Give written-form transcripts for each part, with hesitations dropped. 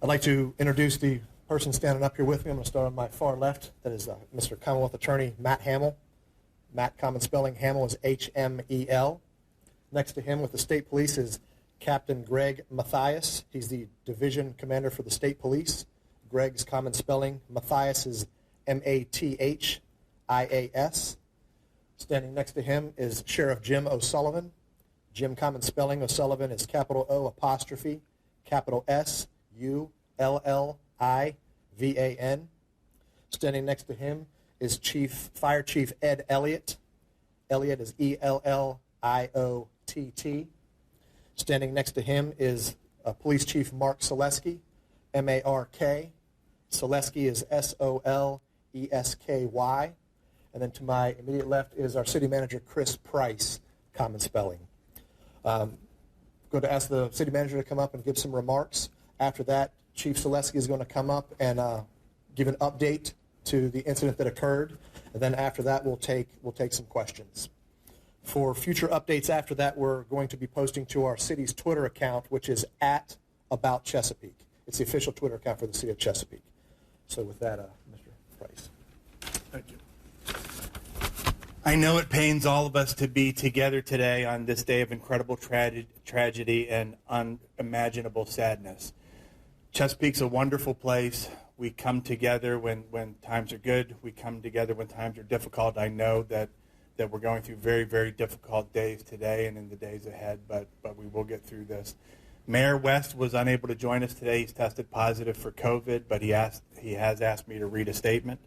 I'd like to introduce the person standing up here with me. I'm going to start on my far left. That is Mr. Commonwealth Attorney Matt Hamill. Matt, common spelling, Hamill is H-M-E-L. Next to him with the State Police is Captain Greg Mathias. He's the Division Commander for the State Police. Greg's common spelling, Mathias, is M-A-T-H-I-A-S. Standing next to him is Sheriff Jim O'Sullivan. Jim, common spelling, O'Sullivan is capital O apostrophe, capital S-U-L-L-I-V-A-N. Standing next to him is Fire Chief Ed Elliott. Elliott is E-L-L-I-O-T-T. Standing next to him is Police Chief Mark Selesky, M-A-R-K. Selesky is S-O-L-E-S-K-Y. And then to my immediate left is our City Manager, Chris Price, common spelling. Going to ask the City Manager to come up and give some remarks. After that, Chief Selesky is going to come up and give an update to the incident that occurred. And then after that, we'll take some questions. For future updates after that, we're going to be posting to our city's Twitter account, which is @AboutChesapeake. It's the official Twitter account for the city of Chesapeake. So with that, Mr. Price. Thank you. I know it pains all of us to be together today on this day of incredible tragedy and unimaginable sadness. Chesapeake's a wonderful place. We come together when times are good. We come together when times are difficult. I know that we're going through very, very difficult days today and in the days ahead, but we will get through this. Mayor West was unable to join us today. He's tested positive for COVID, but he has asked me to read a statement.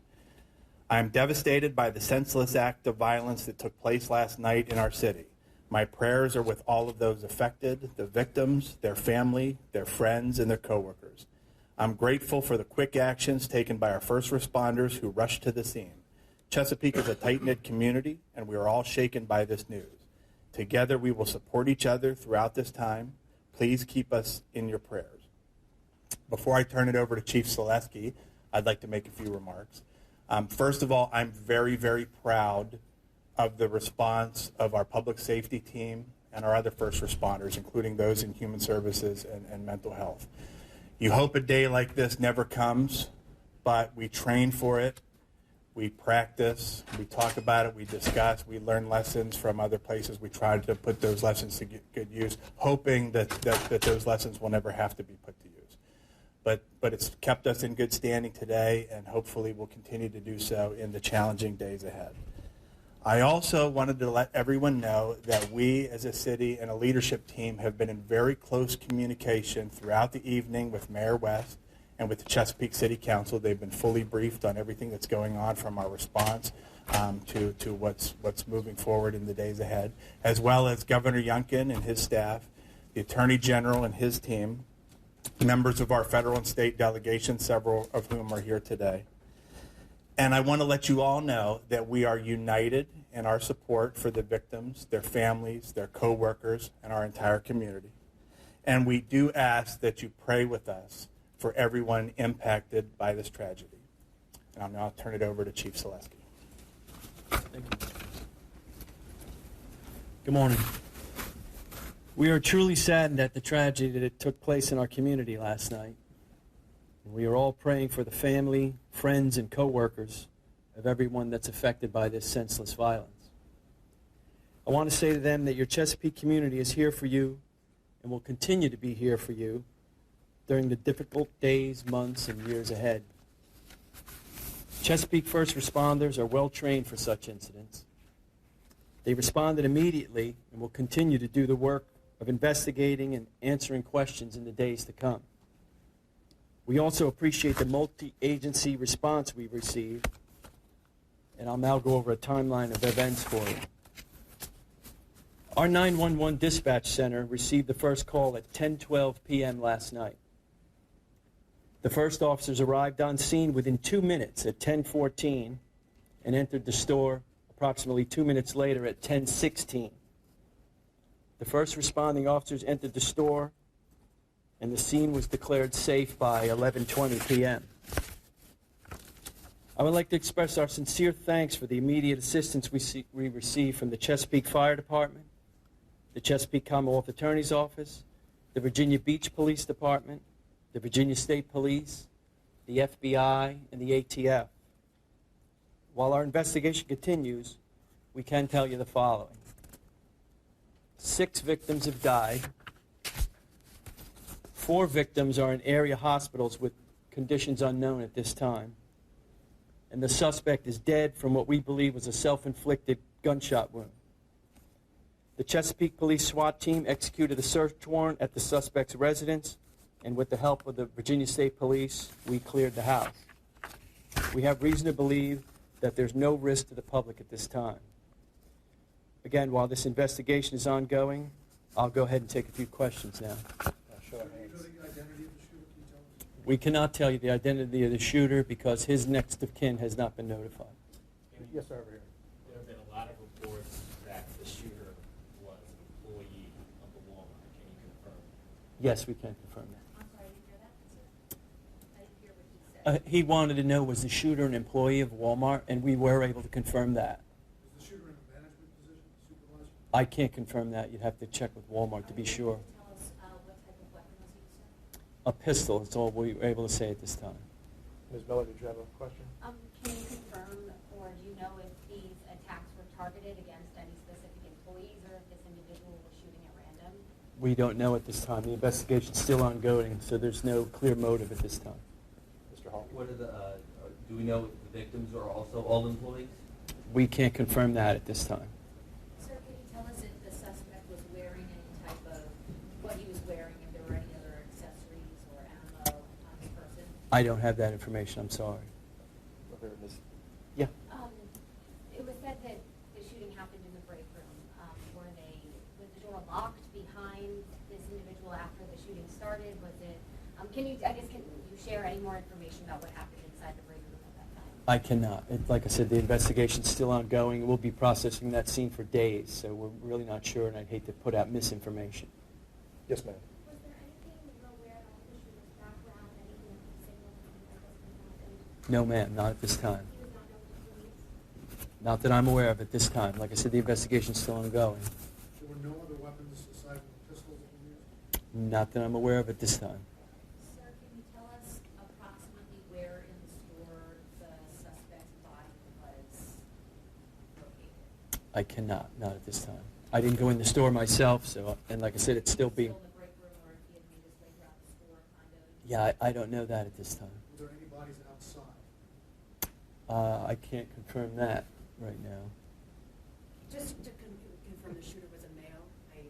I am devastated by the senseless act of violence that took place last night in our city. My prayers are with all of those affected, the victims, their family, their friends, and their coworkers. I'm grateful for the quick actions taken by our first responders who rushed to the scene. Chesapeake is a tight-knit community, and we are all shaken by this news. Together, we will support each other throughout this time. Please keep us in your prayers. Before I turn it over to Chief Selesky, I'd like to make a few remarks. First of all, I'm very, very proud of the response of our public safety team and our other first responders, including those in human services and mental health. You hope a day like this never comes, but we train for it, we practice, we talk about it, we discuss, we learn lessons from other places. We try to put those lessons to good use, hoping that those lessons will never have to be put to use. But it's kept us in good standing today, and hopefully will continue to do so in the challenging days ahead. I also wanted to let everyone know that we as a city and a leadership team have been in very close communication throughout the evening with Mayor West and with the Chesapeake City Council. They've been fully briefed on everything that's going on, from our response to what's moving forward in the days ahead, as well as Governor Youngkin and his staff, the Attorney General and his team, members of our federal and state delegations, several of whom are here today. And I want to let you all know that we are united in our support for the victims, their families, their co-workers, and our entire community. And we do ask that you pray with us for everyone impacted by this tragedy. And I'll now turn it over to Chief Selesky. Thank you. Good morning. We are truly saddened at the tragedy that took place in our community last night. We are all praying for the family, friends, and co-workers of everyone that's affected by this senseless violence. I want to say to them that your Chesapeake community is here for you and will continue to be here for you during the difficult days, months, and years ahead. Chesapeake first responders are well trained for such incidents. They responded immediately and will continue to do the work of investigating and answering questions in the days to come. We also appreciate the multi-agency response we've received, and I'll now go over a timeline of events for you. Our 911 dispatch center received the first call at 10:12 p.m. last night. The first officers arrived on scene within 2 minutes at 10:14 and entered the store approximately 2 minutes later at 10:16. The first responding officers entered the store, and the scene was declared safe by 11:20 p.m. I would like to express our sincere thanks for the immediate assistance we received from the Chesapeake Fire Department, the Chesapeake Commonwealth Attorney's Office, the Virginia Beach Police Department, the Virginia State Police, the FBI, and the ATF. While our investigation continues, we can tell you the following. 6 victims have died. 4 victims are in area hospitals with conditions unknown at this time. And the suspect is dead from what we believe was a self-inflicted gunshot wound. The Chesapeake Police SWAT team executed a search warrant at the suspect's residence, and with the help of the Virginia State Police, we cleared the house. We have reason to believe that there's no risk to the public at this time. Again, while this investigation is ongoing, I'll go ahead and take a few questions now. Show of hands. We cannot tell you the identity of the shooter because his next of kin has not been notified. Yes, sir, over here. There have been a lot of reports that the shooter was an employee of the Walmart. Can you confirm? Yes, we can confirm that. I'm sorry, I didn't hear that, sir. I didn't hear what he said. He wanted to know, was the shooter an employee of Walmart, and we were able to confirm that. Is the shooter in a management position, supervisor? I can't confirm that. You'd have to check with Walmart to be sure. Tell us what type of weapon was he, sir? A pistol is all we were able to say at this time. Ms. Miller, did you have a question? Can you confirm, or do you know if these attacks were targeted against any specific employees, or if this individual was shooting at random? We don't know at this time. The investigation's still ongoing, so there's no clear motive at this time. Mr. Hall? What are the? Do we know if the victims are also all employees? We can't confirm that at this time. Sir, can you tell us if the suspect was wearing any type of, what he was wearing, if there were any other accessories or ammo on his person? I don't have that information. I'm sorry. Over here, Ms. Yeah. It was said that the shooting happened in the break room. Was the door locked behind this individual after the shooting started? Was it, can you share any more information about what happened inside the break room at that time? I cannot. Like I said, the investigation's still ongoing. We'll be processing that scene for days, so we're really not sure, and I'd hate to put out misinformation. Yes, ma'am. Was there anything you're aware of the shooter's background, anything that could signal that happened? No, ma'am, not at this time. He was not known to police. Not that I'm aware of at this time. Like I said, the investigation's still ongoing. There were no other weapons aside from the pistols that were used? Not that I'm aware of at this time. Sir, can you tell us approximately where in the store the suspect's body was located? I cannot, not at this time. I didn't go in the store myself, so, and like I said, it's still being, Still in the break room, or if he had made his way throughout the store, kind of? yeah, I don't know that at this time. Were there any bodies outside? I can't confirm that right now. Just to confirm, the shooter was a male, I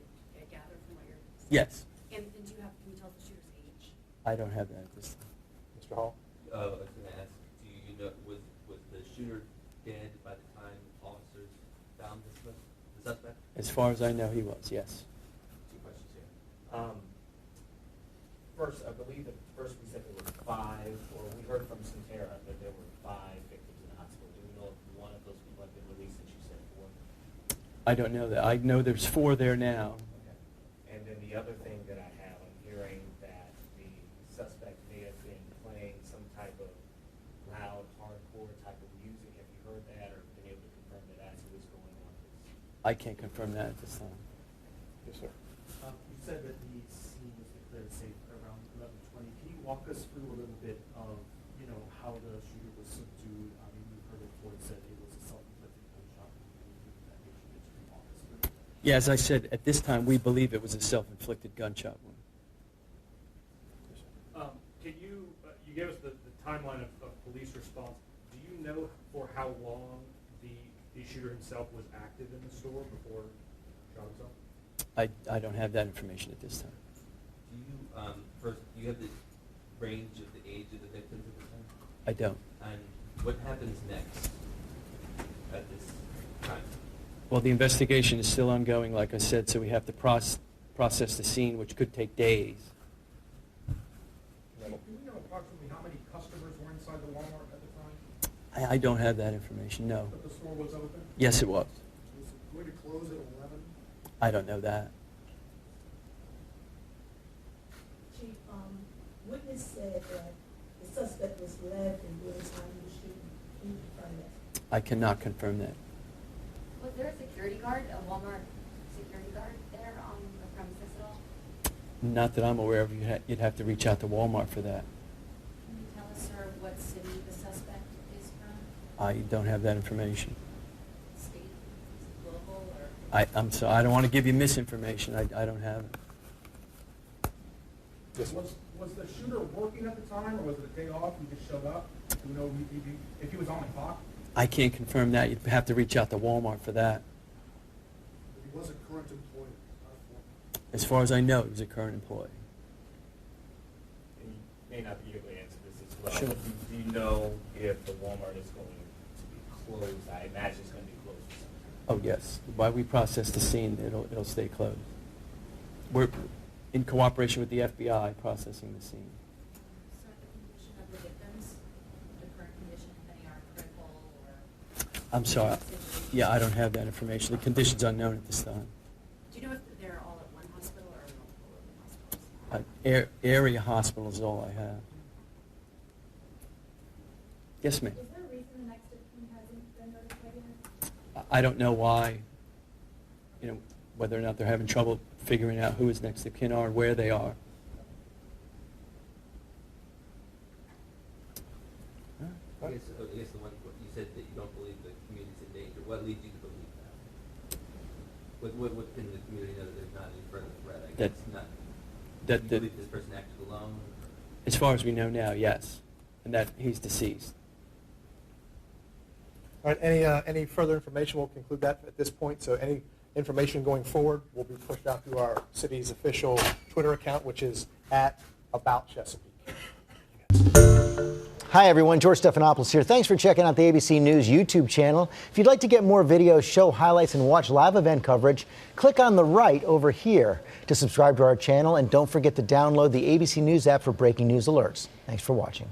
gather from what you're saying? Yes, And can you tell the shooter's age? I don't have that at this time. Mr. Hall? I was going to ask, do you know was the shooter dead by the time officers found the suspect? As far as I know, he was, yes. 2 questions here. First, I believe that first we said there were 5, or we heard from Santera that there were 5 victims in the hospital. Do we know if one of those people had been released since you said 4? I don't know that. I know there's 4 there now. Okay. And then the other thing that I have, I'm hearing that the suspect may have been playing some type of loud, hardcore type of music. Have you heard that or been able to confirm that as it was going on? I can't confirm that at this time. Yes, sir. You said that the scene was declared safe around 11:20. Can you walk us through a little bit of, how the shooter was subdued? I mean, we've heard reports that it was a self-inflicted gunshot wound. That nature. Can you walk us through? Yeah, as I said, at this time, we believe it was a self-inflicted gunshot wound. Can you gave us the timeline of police response. Do you know for how long the shooter himself was active in the store before shot himself? I don't have that information at this time. Do you first? Do you have the range of the age of the victims at the time? I don't. And what happens next at this time? Well, the investigation is still ongoing, like I said, so we have to process the scene, which could take days. Do we know approximately how many customers were inside the Walmart at the time? I don't have that information, no. But the store was open? Yes, it was. Was it going to close at 11? I don't know that. Chief, witness said that the suspect was left and during the time he was shooting. Can you confirm that? I cannot confirm that. Was there a security guard, a Walmart security guard there on the premises at all? Not that I'm aware of. You'd have to reach out to Walmart for that. Can you tell us, sir, what city the suspect is from? I don't have that information. State, global, or? I'm sorry. I don't want to give you misinformation. I don't have it. Yes, sir. Was the shooter working at the time, or was it a day off and he just showed up? Do we know if he was on the clock? I can't confirm that. You'd have to reach out to Walmart for that. He was a current employee, not a former. As far as I know, he was a current employee. And you may not be able to answer this as well. Sure. But do you know if the Walmart is going to be closed? I imagine it's going to be closed for some time. Oh, yes. While we process the scene, it'll stay closed. We're in cooperation with the FBI processing the scene. Sir, the condition of the victims, the current condition, if any are critical or? I'm sorry. Yeah, I don't have that information. The condition's unknown at this time. Do you know if they're all at one hospital or multiple hospitals? Area hospital is all I have. Yes, ma'am. Is there a reason the next of kin hasn't been notified yet? I don't know why, whether or not they're having trouble figuring out who is next of kin are and where they are. I guess the one, you said that you don't believe the community's in danger. What leads you to believe that? What can the community know that there's not any further threat? I guess not. Do you believe this person acted alone? As far as we know now, yes. And that he's deceased. All right, any further information, we'll conclude that at this point. So any information going forward will be pushed out through our city's official Twitter account, which is @AboutChesapeake. Hi, everyone. George Stephanopoulos here. Thanks for checking out the ABC News YouTube channel. If you'd like to get more videos, show highlights, and watch live event coverage, click on the right over here to subscribe to our channel. And don't forget to download the ABC News app for breaking news alerts. Thanks for watching.